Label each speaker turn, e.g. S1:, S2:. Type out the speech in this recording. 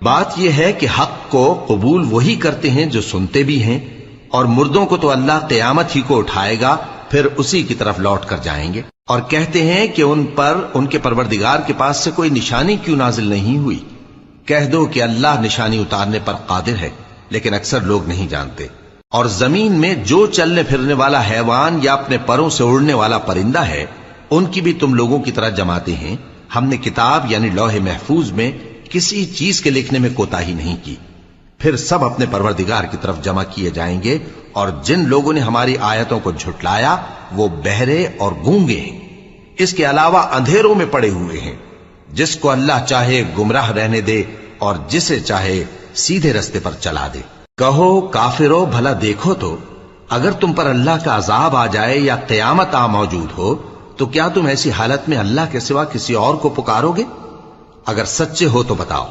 S1: بات یہ ہے کہ حق کو قبول وہی کرتے ہیں جو سنتے بھی ہیں، اور مردوں کو تو اللہ قیامت ہی کو اٹھائے گا، پھر اسی کی طرف لوٹ کر جائیں گے۔ اور کہتے ہیں کہ ان پر ان کے پروردگار کے پاس سے کوئی نشانی کیوں نازل نہیں ہوئی؟ کہہ دو کہ اللہ نشانی اتارنے پر قادر ہے، لیکن اکثر لوگ نہیں جانتے۔ اور زمین میں جو چلنے پھرنے والا حیوان یا اپنے پروں سے اڑنے والا پرندہ ہے، ان کی بھی تم لوگوں کی طرح جماتے ہیں۔ ہم نے کتاب یعنی لوح محفوظ میں کسی چیز کے لکھنے میں کوتاہی نہیں کی۔ پھر سب اپنے پروردگار کی طرف جمع کیے جائیں گے، اور جن لوگوں نے ہماری آیتوں کو جھٹلایا وہ بہرے اور گونگے ہیں، اس کے علاوہ اندھیروں میں پڑے ہوئے ہیں۔ جس کو اللہ چاہے گمراہ رہنے دے اور جسے چاہے سیدھے رستے پر چلا دے۔ کہو کافرو بھلا دیکھو تو، اگر تم پر اللہ کا عذاب آ جائے یا قیامت آ موجود ہو تو کیا تم ایسی حالت میں اللہ کے سوا کسی اور کو پکارو گے؟ اگر سچے ہو تو بتاؤ۔